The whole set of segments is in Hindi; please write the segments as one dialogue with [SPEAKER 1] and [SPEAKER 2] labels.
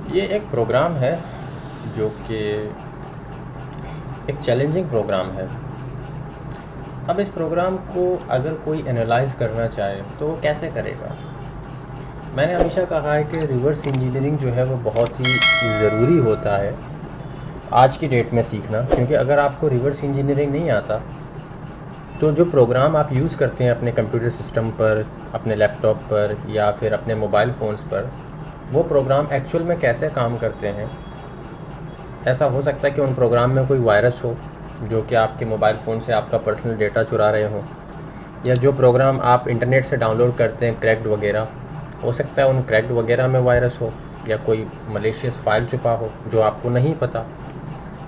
[SPEAKER 1] ये एक प्रोग्राम है जो कि एक चैलेंजिंग प्रोग्राम है। अब इस प्रोग्राम को अगर कोई एनालाइज करना चाहे तो वो कैसे करेगा? मैंने हमेशा कहा है कि रिवर्स इंजीनियरिंग जो है वो बहुत ही ज़रूरी होता है आज की डेट में सीखना, क्योंकि अगर आपको रिवर्स इंजीनियरिंग नहीं आता तो जो प्रोग्राम आप यूज़ करते हैं अपने कंप्यूटर सिस्टम पर, अपने लैपटॉप पर या फिर अपने मोबाइल फ़ोन्स पर, वो प्रोग्राम एक्चुअल में कैसे काम करते हैं। ऐसा हो सकता है कि उन प्रोग्राम में कोई वायरस हो जो कि आपके मोबाइल फ़ोन से आपका पर्सनल डेटा चुरा रहे हों, या जो प्रोग्राम आप इंटरनेट से डाउनलोड करते हैं क्रैक्ड वगैरह, हो सकता है उन क्रैक्ड वगैरह में वायरस हो या कोई मलेशियस फाइल छुपा हो जो आपको नहीं पता।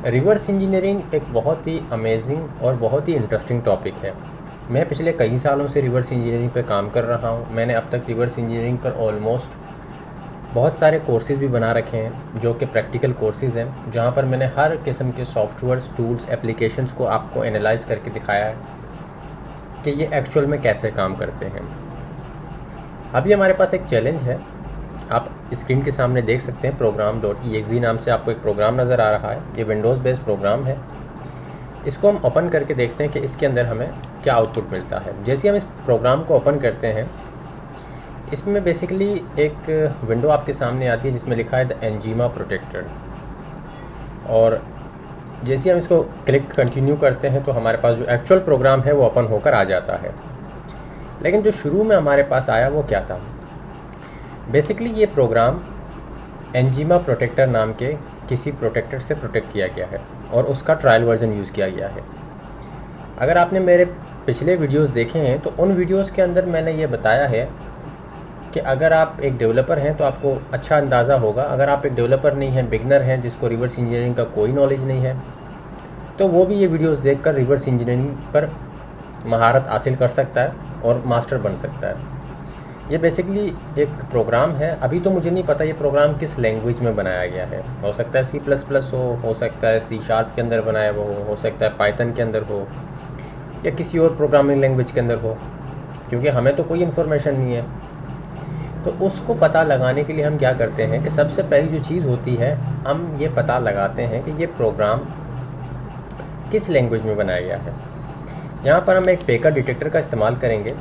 [SPEAKER 1] रिवर्स इंजीनियरिंग एक बहुत ही अमेजिंग और बहुत ही इंटरेस्टिंग टॉपिक है। मैं पिछले कई सालों से रिवर्स इंजीनियरिंग पर काम कर रहा हूँ। मैंने अब तक रिवर्स इंजीनियरिंग पर ऑलमोस्ट बहुत सारे कोर्सेज़ भी बना रखे हैं जो कि प्रैक्टिकल कोर्सेज़ हैं, जहाँ पर मैंने हर किस्म के सॉफ्टवेयर्स, टूल्स, एप्लीकेशंस को आपको एनालाइज करके दिखाया है कि ये एक्चुअल में कैसे काम करते हैं। अभी हमारे पास एक चैलेंज है, आप स्क्रीन के सामने देख सकते हैं। program.exe नाम से आपको एक प्रोग्राम नज़र आ रहा है। ये विंडोज़ बेस्ड प्रोग्राम है। इसको हम ओपन करके देखते हैं कि इसके अंदर हमें क्या आउटपुट मिलता है। जैसे हम इस प्रोग्राम को ओपन करते हैं, इसमें बेसिकली एक विंडो आपके सामने आती है जिसमें लिखा है द एंजीमा प्रोटेक्टर, और जैसे हम इसको क्लिक कंटिन्यू करते हैं तो हमारे पास जो एक्चुअल प्रोग्राम है वो ओपन होकर आ जाता है। लेकिन जो शुरू में हमारे पास आया वो क्या था? बेसिकली ये प्रोग्राम एंजीमा प्रोटेक्टर नाम के किसी प्रोटेक्टर से प्रोटेक्ट किया गया है और उसका ट्रायल वर्जन यूज़ किया गया है। अगर आपने मेरे पिछले वीडियोस देखे हैं तो उन वीडियोस के अंदर मैंने ये बताया है कि अगर आप एक डेवलपर हैं तो आपको अच्छा अंदाज़ा होगा। अगर आप एक डेवलपर नहीं हैं, बिगनर हैं, जिसको रिवर्स इंजीनियरिंग का कोई नॉलेज नहीं है, तो वो भी ये वीडियोस देखकर रिवर्स इंजीनियरिंग पर महारत हासिल कर सकता है और मास्टर बन सकता है। ये बेसिकली एक प्रोग्राम है। अभी तो मुझे नहीं पता ये प्रोग्राम किस लैंग्वेज में बनाया गया है। हो सकता है C++ हो सकता है C# के अंदर बनाया हुआ हो सकता है पाइथन के अंदर हो या किसी और प्रोग्रामिंग लैंग्वेज के अंदर हो, क्योंकि हमें तो कोई इन्फॉर्मेशन नहीं है। तो उसको पता लगाने के लिए हम क्या करते हैं कि सबसे पहली जो चीज़ होती है, हम ये पता लगाते हैं कि ये प्रोग्राम किस लैंग्वेज में बनाया गया है। यहाँ पर हम एक पेकर डिटेक्टर का इस्तेमाल करेंगे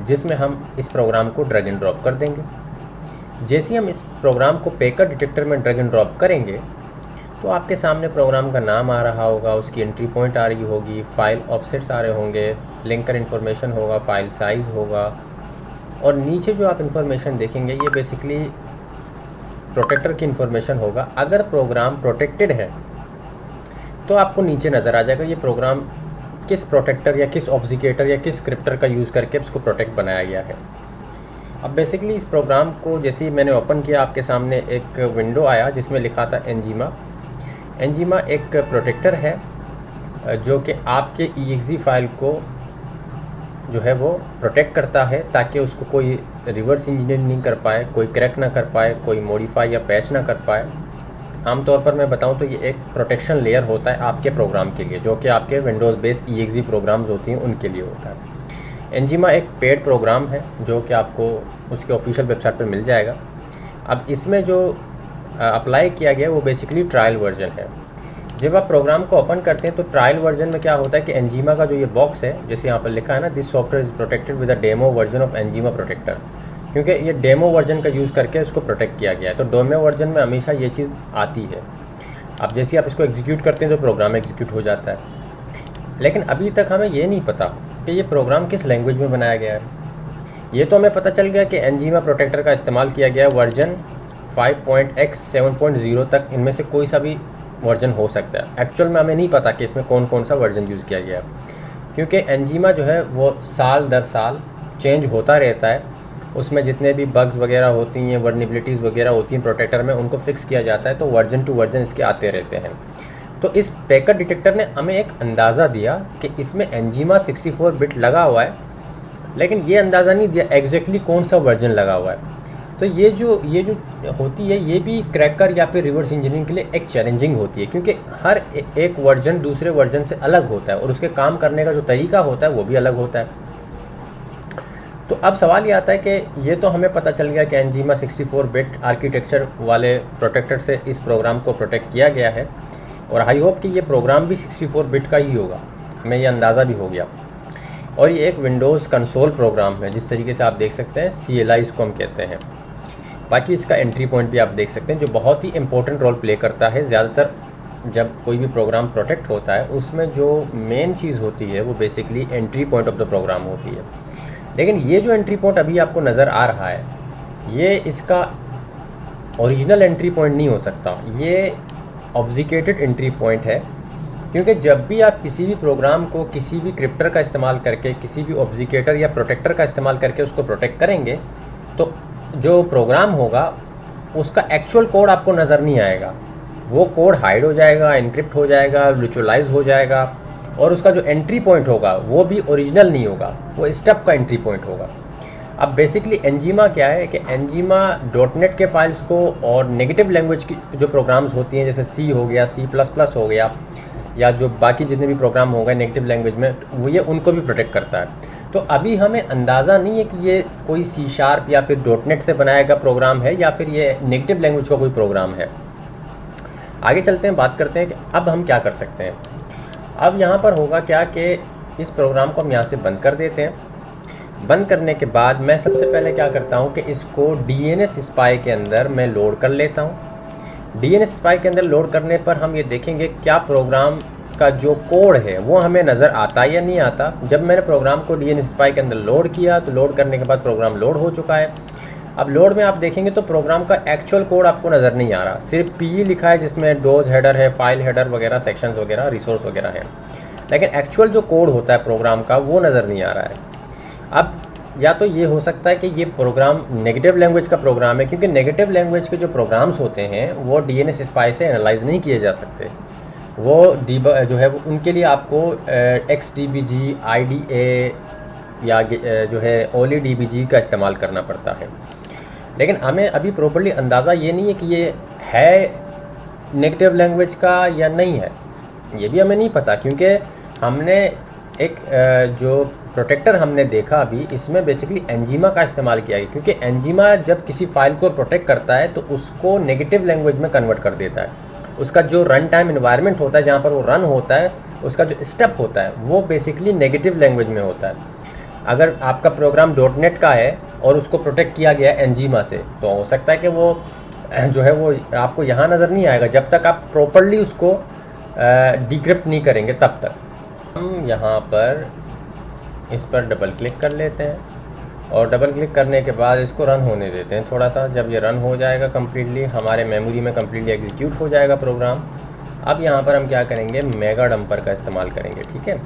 [SPEAKER 1] जिसमें हम इस प्रोग्राम को ड्रैग एंड ड्रॉप कर देंगे। जैसे ही हम इस प्रोग्राम को पेकर डिटेक्टर में ड्रैग एंड ड्रॉप करेंगे तो आपके सामने प्रोग्राम का नाम आ रहा होगा, उसकी एंट्री पॉइंट आ रही होगी, फाइल ऑफसेट्स आ रहे होंगे, लिंकर इन्फॉर्मेशन होगा, फाइल साइज़ होगा, और नीचे जो आप इन्फॉर्मेशन देखेंगे ये बेसिकली प्रोटेक्टर की इन्फॉर्मेशन होगा। अगर प्रोग्राम प्रोटेक्टेड है तो आपको नीचे नज़र आ जाएगा ये प्रोग्राम किस प्रोटेक्टर या किस ऑब्जिकेटर या किस स्क्रिप्टर का यूज़ करके इसको प्रोटेक्ट बनाया गया है। अब बेसिकली इस प्रोग्राम को जैसे ही मैंने ओपन किया, आपके सामने एक विंडो आया जिसमें लिखा था एंजीमा। एंजीमा एक प्रोटेक्टर है जो कि आपके exe फाइल को जो है वो प्रोटेक्ट करता है ताकि उसको कोई रिवर्स इंजीनियरिंग नहीं कर पाए, कोई क्रैक ना कर पाए, कोई मॉडिफाई या पैच ना कर पाए। आमतौर पर मैं बताऊं तो ये एक प्रोटेक्शन लेयर होता है आपके प्रोग्राम के लिए, जो कि आपके विंडोज़ बेस्ड exe प्रोग्राम्स होती हैं उनके लिए होता है। एंजीमा एक पेड प्रोग्राम है जो कि आपको उसके ऑफिशियल वेबसाइट पर मिल जाएगा। अब इसमें जो अप्लाई किया गया वो बेसिकली ट्रायल वर्जन है। जब आप प्रोग्राम को ओपन करते हैं तो ट्रायल वर्जन में क्या होता है कि एंजीमा का जो ये बॉक्स है, जैसे यहाँ पर लिखा है ना, this software is protected with a demo version of Enigma protector, क्योंकि ये डेमो वर्जन का यूज़ करके इसको प्रोटेक्ट किया गया है। तो डेमो वर्जन में हमेशा ये चीज़ आती है। अब जैसे आप इसको एग्जीक्यूट करते हैं तो प्रोग्राम एग्जीक्यूट हो जाता है। लेकिन अभी तक हमें ये नहीं पता कि ये प्रोग्राम किस लैंग्वेज में बनाया गया है। ये तो हमें पता चल गया कि एंजीमा प्रोटेक्टर का इस्तेमाल किया गया है वर्जन 5.x 7.0 तक, इनमें से कोई सा भी वर्जन हो सकता है। एक्चुअल में हमें नहीं पता कि इसमें कौन कौन सा वर्जन यूज़ किया गया है, क्योंकि एंजीमा जो है वो साल दर साल चेंज होता रहता है। उसमें जितने भी बग्स वगैरह होती हैं, वर्नेबिलिटीज़ वगैरह होती हैं प्रोटेक्टर में, उनको फिक्स किया जाता है। तो वर्जन टू वर्जन इसके आते रहते हैं। तो इस पेकर डिटेक्टर ने हमें एक अंदाज़ा दिया कि इसमें एंजीमा 64 बिट लगा हुआ है, लेकिन ये अंदाज़ा नहीं दिया एग्जैक्टली कौन सा वर्जन लगा हुआ है। तो ये जो होती है, ये भी क्रैकर या फिर रिवर्स इंजीनियरिंग के लिए एक चैलेंजिंग होती है, क्योंकि हर एक वर्जन दूसरे वर्जन से अलग होता है और उसके काम करने का जो तरीका होता है वो भी अलग होता है। तो अब सवाल ये आता है कि ये तो हमें पता चल गया कि एनजीमा 64 बिट आर्किटेक्चर वाले प्रोटेक्टर से इस प्रोग्राम को प्रोटेक्ट किया गया है, और आई होप कि ये प्रोग्राम भी 64 बिट का ही होगा, हमें ये अंदाज़ा भी हो गया। और ये एक विंडोज़ कंसोल प्रोग्राम है, जिस तरीके से आप देख सकते हैं CLI इसको हम कहते हैं। बाकी इसका एंट्री पॉइंट भी आप देख सकते हैं, जो बहुत ही इंपॉर्टेंट रोल प्ले करता है। ज़्यादातर जब कोई भी प्रोग्राम प्रोटेक्ट होता है उसमें जो मेन चीज़ होती है वो basically entry point of the program होती है। लेकिन ये जो एंट्री पॉइंट अभी आपको नज़र आ रहा है, ये इसका ओरिजिनल एंट्री पॉइंट नहीं हो सकता, ये ऑब्जिकेटेड एंट्री पॉइंट है। क्योंकि जब भी आप किसी भी प्रोग्राम को किसी भी क्रिप्टर का इस्तेमाल करके, किसी भी ऑब्जिकेटर या प्रोटेक्टर का इस्तेमाल करके उसको प्रोटेक्ट करेंगे, तो जो प्रोग्राम होगा उसका एक्चुअल कोड आपको नज़र नहीं आएगा। वो कोड हाइड हो जाएगा, इनक्रिप्ट हो जाएगा, विजुअलाइज हो जाएगा, और उसका जो एंट्री पॉइंट होगा वो भी ओरिजिनल नहीं होगा, वो स्टब का एंट्री पॉइंट होगा। अब बेसिकली एनजीमा क्या है कि एनजीमा .NET के फाइल्स को और नेगेटिव लैंग्वेज की जो प्रोग्राम्स होती हैं, जैसे C हो गया, C++ हो गया, या जो बाकी जितने भी प्रोग्राम हो गए नेगेटिव लैंग्वेज में, वो ये उनको भी प्रोटेक्ट करता है। तो अभी हमें अंदाज़ा नहीं है कि ये कोई C# या फिर .NET से बनाया गया प्रोग्राम है या फिर ये नेगेटिव लैंग्वेज का कोई प्रोग्राम है। आगे चलते हैं, बात करते हैं कि अब हम क्या कर सकते हैं। अब यहाँ पर होगा क्या कि इस प्रोग्राम को हम यहाँ से बंद कर देते हैं। बंद करने के बाद मैं सबसे पहले क्या करता हूँ कि इसको DNS स्पाई के अंदर मैं लोड कर लेता हूँ। DNS स्पाई के अंदर लोड करने पर हम ये देखेंगे क्या प्रोग्राम का जो कोड है वो हमें नज़र आता है या नहीं आता। जब मैंने प्रोग्राम को DNS स्पाई के अंदर लोड किया तो लोड करने के बाद प्रोग्राम लोड हो चुका है। अब लोड में आप देखेंगे तो प्रोग्राम का एक्चुअल कोड आपको नज़र नहीं आ रहा, सिर्फ PE लिखा है जिसमें डोज हेडर है, फाइल हेडर वगैरह, सेक्शंस वगैरह, रिसोर्स वगैरह है, लेकिन एक्चुअल जो कोड होता है प्रोग्राम का वो नज़र नहीं आ रहा है। अब या तो ये हो सकता है कि ये प्रोग्राम नेगेटिव लैंग्वेज का प्रोग्राम है, क्योंकि नेगेटिव लैंग्वेज के जो प्रोग्राम्स होते हैं वो DNS स्पाई से एनालाइज नहीं किए जा सकते। वो जो है वो उनके लिए आपको XDBG, IDA या जो है OLEDBG का इस्तेमाल करना पड़ता है। लेकिन हमें अभी प्रॉपर्ली अंदाज़ा ये नहीं है कि ये है नेगेटिव लैंग्वेज का या नहीं है, ये भी हमें नहीं पता। क्योंकि हमने एक जो प्रोटेक्टर हमने देखा अभी, इसमें बेसिकली एनजीमा का इस्तेमाल किया है, क्योंकि एनजीमा जब किसी फाइल को प्रोटेक्ट करता है तो उसको नेगेटिव लैंग्वेज में कन्वर्ट कर देता है। उसका जो रन टाइम इन्वायरमेंट होता है, जहाँ पर वो रन होता है, उसका जो स्टेप होता है वो बेसिकली नेगेटिव लैंग्वेज में होता है। अगर आपका प्रोग्राम .NET का है और उसको प्रोटेक्ट किया गया एनजीमा से, तो हो सकता है कि वो जो है वो आपको यहाँ नज़र नहीं आएगा जब तक आप प्रॉपर्ली उसको डिक्रिप्ट नहीं करेंगे, तब तक। हम यहाँ पर इस पर डबल क्लिक कर लेते हैं और डबल क्लिक करने के बाद इसको रन होने देते हैं थोड़ा सा। जब ये रन हो जाएगा कम्प्लीटली, हमारे मेमोरी में कम्प्लीटली एग्जीक्यूट हो जाएगा प्रोग्राम। अब यहाँ पर हम क्या करेंगे, मेगा डंपर का इस्तेमाल करेंगे। ठीक है,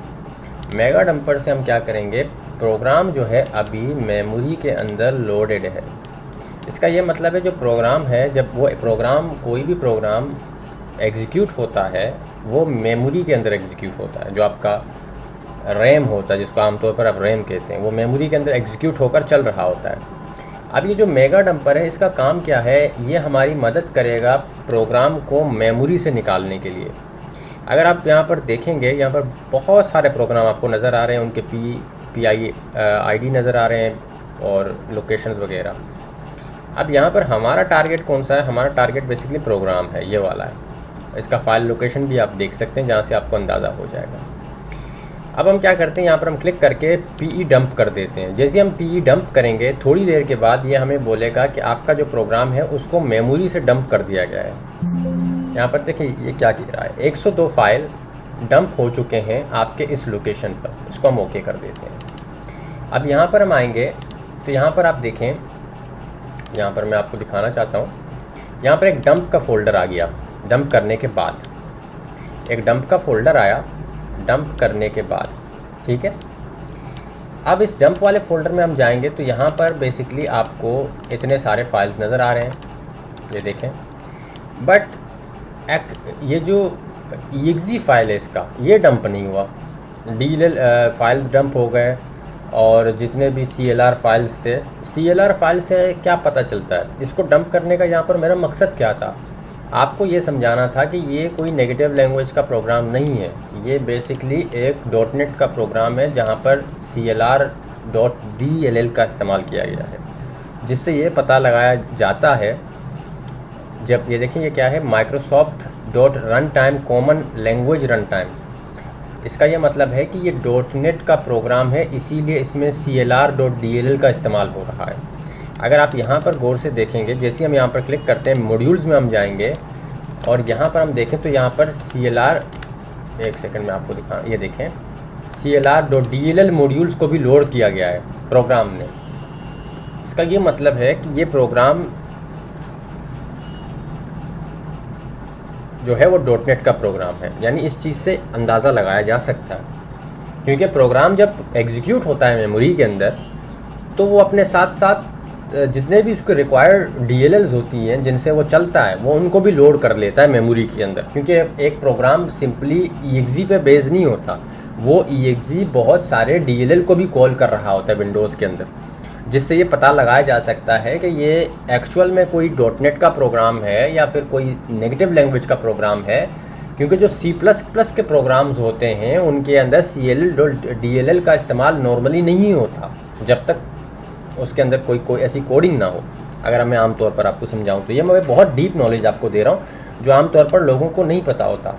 [SPEAKER 1] मेगा डंपर से हम क्या करेंगे, प्रोग्राम जो है अभी मेमोरी के अंदर लोडेड है। इसका ये मतलब है जो प्रोग्राम है, जब वो प्रोग्राम कोई भी प्रोग्राम एग्जीक्यूट होता है वो मेमोरी के अंदर एग्जीक्यूट होता है। जो आपका रैम होता है, जिसको आमतौर पर आप रैम कहते हैं, वो मेमोरी के अंदर एग्जीक्यूट होकर चल रहा होता है। अब ये जो मेगा डंपर है, इसका काम क्या है, ये हमारी मदद करेगा प्रोग्राम को मेमोरी से निकालने के लिए। अगर आप यहाँ पर देखेंगे, यहाँ पर बहुत सारे प्रोग्राम आपको नज़र आ रहे हैं, उनके PID नज़र आ रहे हैं और लोकेशंस वगैरह। अब यहाँ पर हमारा टारगेट कौन सा है, हमारा टारगेट बेसिकली प्रोग्राम है, ये वाला है। इसका फाइल लोकेशन भी आप देख सकते हैं, जहाँ से आपको अंदाज़ा हो जाएगा। अब हम क्या करते हैं, यहाँ पर हम क्लिक करके PE डंप कर देते हैं। जैसे हम PE डंप करेंगे, थोड़ी देर के बाद ये हमें बोलेगा कि आपका जो प्रोग्राम है उसको मेमोरी से डंप कर दिया गया है। यहाँ पर देखिए ये क्या कह रहा है, 102 फाइल डंप हो चुके हैं आपके इस लोकेशन पर। इसको हम ओके कर देते हैं। अब यहाँ पर हम आएंगे तो यहाँ पर आप देखें, यहाँ पर मैं आपको दिखाना चाहता हूँ, यहाँ पर एक डंप का फ़ोल्डर आ गया। डंप करने के बाद एक डंप का फ़ोल्डर आया, डंप करने के बाद। ठीक है, अब इस डंप वाले फ़ोल्डर में हम जाएंगे तो यहाँ पर बेसिकली आपको इतने सारे फाइल्स नज़र आ रहे हैं, ये देखें। बट ये जो exe फाइल है इसका, ये डंप नहीं हुआ। DLL फाइल्स डंप हो गए, और जितने भी CLR फाइल्स थे, CLR फाइल से क्या पता चलता है, इसको डंप करने का यहाँ पर मेरा मकसद क्या था, आपको ये समझाना था कि ये कोई नेगेटिव लैंग्वेज का प्रोग्राम नहीं है। ये बेसिकली एक .NET का प्रोग्राम है, जहाँ पर CLR .dll का इस्तेमाल किया गया है, जिससे ये पता लगाया जाता है। जब ये देखें, ये क्या है, Microsoft run time common language run time. इसका ये मतलब है कि ये .NET का प्रोग्राम है, इसीलिए इसमें CLR.dll का इस्तेमाल हो रहा है। अगर आप यहाँ पर गौर से देखेंगे, जैसे हम यहाँ पर क्लिक करते हैं, मॉड्यूल्स में हम जाएंगे और यहाँ पर हम देखें तो यहाँ पर CLR, एक सेकंड में आपको दिखा, ये देखें CLR.dll मॉड्यूल्स को भी लोड किया गया है प्रोग्राम ने। इसका ये मतलब है कि ये प्रोग्राम जो है वो .NET का प्रोग्राम है। यानी इस चीज़ से अंदाज़ा लगाया जा सकता है, क्योंकि प्रोग्राम जब एग्जीक्यूट होता है मेमोरी के अंदर, तो वो अपने साथ साथ जितने भी उसके रिक्वायर्ड DLLs होती हैं जिनसे वो चलता है, वो उनको भी लोड कर लेता है मेमोरी के अंदर। क्योंकि एक प्रोग्राम सिंपली EXE पे बेस नहीं होता, वो EXE बहुत सारे DLL को भी कॉल कर रहा होता है विंडोज़ के अंदर, जिससे ये पता लगाया जा सकता है कि ये एक्चुअल में कोई .NET का प्रोग्राम है या फिर कोई नेगेटिव लैंग्वेज का प्रोग्राम है। क्योंकि जो C++ के प्रोग्राम्स होते हैं उनके अंदर CLL.dll का इस्तेमाल नॉर्मली नहीं होता, जब तक उसके अंदर कोई ऐसी कोडिंग ना हो। अगर मैं आमतौर पर आपको समझाऊं तो ये मैं बहुत डीप नॉलेज आपको दे रहा हूँ, जो आमतौर पर लोगों को नहीं पता होता।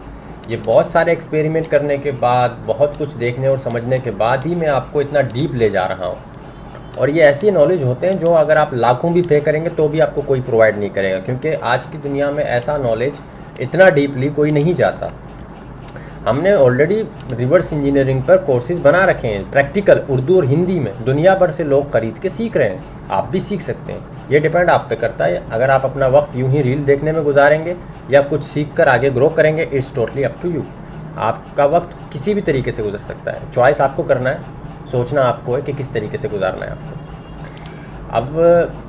[SPEAKER 1] ये बहुत सारे एक्सपेरिमेंट करने के बाद, बहुत कुछ देखने और समझने के बाद ही मैं आपको इतना डीप ले जा रहा हूँ। और ये ऐसी नॉलेज होते हैं जो अगर आप लाखों भी पे करेंगे तो भी आपको कोई प्रोवाइड नहीं करेगा, क्योंकि आज की दुनिया में ऐसा नॉलेज इतना डीपली कोई नहीं जाता। हमने ऑलरेडी रिवर्स इंजीनियरिंग पर कोर्सेज बना रखे हैं, प्रैक्टिकल उर्दू और हिंदी में, दुनिया भर से लोग खरीद के सीख रहे हैं। आप भी सीख सकते हैं, ये डिपेंड आप पे करता है। अगर आप अपना वक्त यूं ही रील देखने में गुजारेंगे या कुछ सीख कर आगे ग्रो करेंगे, it's totally up to you. आपका वक्त किसी भी तरीके से गुजर सकता है, चॉइस आपको करना है, सोचना आपको है कि किस तरीके से गुजारना है आपको। अब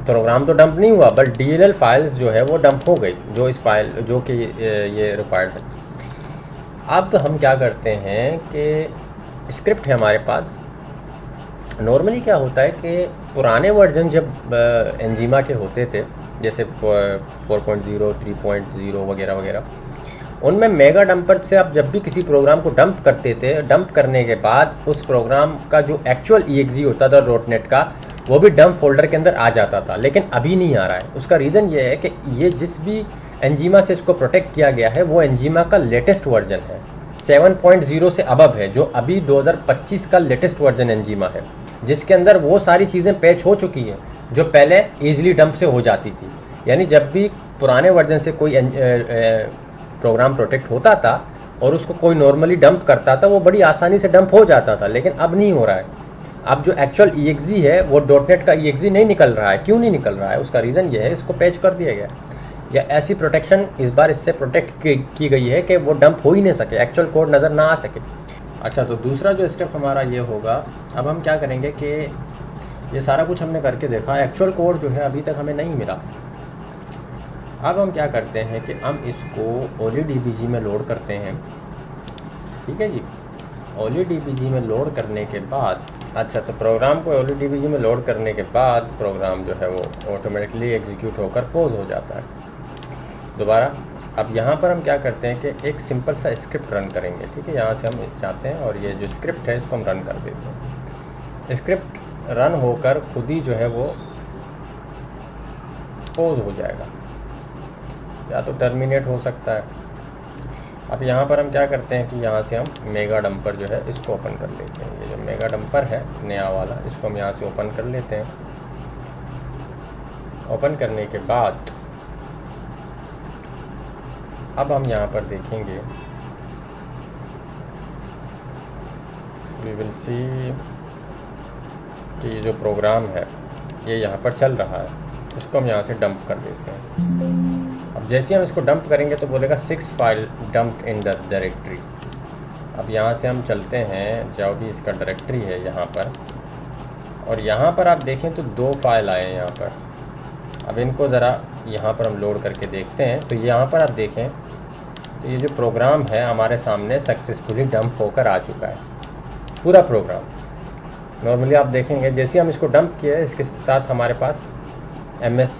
[SPEAKER 1] प्रोग्राम तो डंप नहीं हुआ, बट DLL फाइल्स जो है वो डंप हो गई, जो इस फाइल जो कि ये रिक्वायर्ड है। अब हम क्या करते हैं कि स्क्रिप्ट है हमारे पास। नॉर्मली क्या होता है कि पुराने वर्जन जब एंजीमा के होते थे, जैसे 4.0, 3.0 वगैरह वगैरह, उनमें मेगा डंपर से आप जब भी किसी प्रोग्राम को डंप करते थे, डंप करने के बाद उस प्रोग्राम का जो एक्चुअल EXE होता था .NET का, वो भी डंप फोल्डर के अंदर आ जाता था। लेकिन अभी नहीं आ रहा है। उसका रीज़न ये है कि ये जिस भी एंजीमा से इसको प्रोटेक्ट किया गया है वो एंजीमा का लेटेस्ट वर्जन है, 7.0 से अबव है, जो अभी 2025 का लेटेस्ट वर्जन एंजीमा है, जिसके अंदर वो सारी चीज़ें पैच हो चुकी हैं जो पहले ईजिली डंप से हो जाती थी। यानी जब भी पुराने वर्जन से कोई प्रोग्राम प्रोटेक्ट होता था और उसको कोई नॉर्मली डंप करता था, वो बड़ी आसानी से डंप हो जाता था। लेकिन अब नहीं हो रहा है। अब जो एक्चुअल EXE है वो .NET का EXE नहीं निकल रहा है। क्यों नहीं निकल रहा है? उसका रीज़न ये है, इसको पैच कर दिया गया, या ऐसी प्रोटेक्शन इस बार इससे प्रोटेक्ट की गई है कि वो डंप हो ही नहीं सके, एक्चुअल कोड नज़र ना आ सके। अच्छा, तो दूसरा जो स्टेप हमारा ये होगा, अब हम क्या करेंगे कि ये सारा कुछ हमने करके देखा, एक्चुअल कोड जो है अभी तक हमें नहीं मिला। अब हम क्या करते हैं कि हम इसको OLEDBG में लोड करते हैं। ठीक है जी, OLEDBG में लोड करने के बाद, अच्छा, तो प्रोग्राम को OLEDBG में लोड करने के बाद प्रोग्राम जो है वो ऑटोमेटिकली एग्जीक्यूट होकर पॉज हो जाता है दोबारा। अब यहाँ पर हम क्या करते हैं कि एक सिंपल सा स्क्रिप्ट रन करेंगे। ठीक है, यहाँ से हम चाहते हैं और ये जो स्क्रिप्ट है इसको हम रन कर देते हैं। स्क्रिप्ट रन होकर खुद ही जो है वो पॉज हो जाएगा, या तो टर्मिनेट हो सकता है। अब यहाँ पर हम क्या करते हैं कि यहाँ से हम मेगा डंपर जो है इसको ओपन कर लेते हैं। ये जो मेगा डंपर है नया वाला, इसको हम यहाँ से ओपन कर लेते हैं। ओपन करने के बाद अब हम यहाँ पर देखेंगे, वी विल सी कि जो प्रोग्राम है ये यहाँ पर चल रहा है। इसको हम यहाँ से डंप कर देते हैं। अब जैसे हम इसको डंप करेंगे तो बोलेगा 6 file dump in the directory. अब यहाँ से हम चलते हैं, जो भी इसका डायरेक्टरी है यहाँ पर, और यहाँ पर आप देखें तो 2 फाइल आए हैं यहाँ पर। अब इनको ज़रा यहाँ पर हम लोड करके देखते हैं। तो यहाँ पर आप देखें तो ये जो प्रोग्राम है हमारे सामने सक्सेसफुली डंप होकर आ चुका है, पूरा प्रोग्राम। नॉर्मली आप देखेंगे जैसे हम इसको डंप किए, इसके साथ हमारे पास MS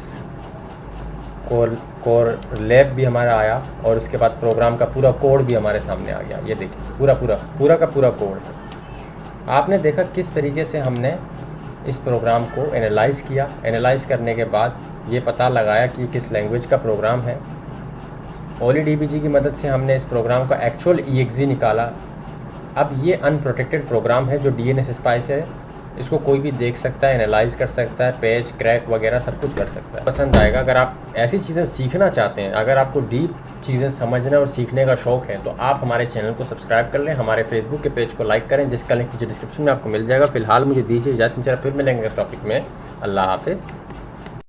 [SPEAKER 1] कोर लैब भी हमारा आया, और उसके बाद प्रोग्राम का पूरा कोड भी हमारे सामने आ गया। ये देखिए पूरा का पूरा कोड है। आपने देखा किस तरीके से हमने इस प्रोग्राम को एनालाइज़ किया। एनालाइज़ करने के बाद ये पता लगाया कि किस लैंग्वेज का प्रोग्राम है। OLEDBG की मदद से हमने इस प्रोग्राम का एक्चुअल EXE निकाला। अब ये अनप्रोटेक्टेड प्रोग्राम है जो DNS स्पाइस है, इसको कोई भी देख सकता है, एनालाइज कर सकता है, पेज क्रैक वगैरह सब कुछ कर सकता है। पसंद आएगा। अगर आप ऐसी चीज़ें सीखना चाहते हैं, अगर आपको डीप चीज़ें समझना और सीखने का शौक़ है, तो आप हमारे चैनल को सब्सक्राइब कर लें, हमारे फेसबुक के पेज को लाइक करें, जिसका लिंक नीचे डिस्क्रिप्शन में आपको मिल जाएगा। फिलहाल मुझे दीजिए इजाज़त, फिर मिलेंगे इस टॉपिक में। अल्लाह हाफिज़।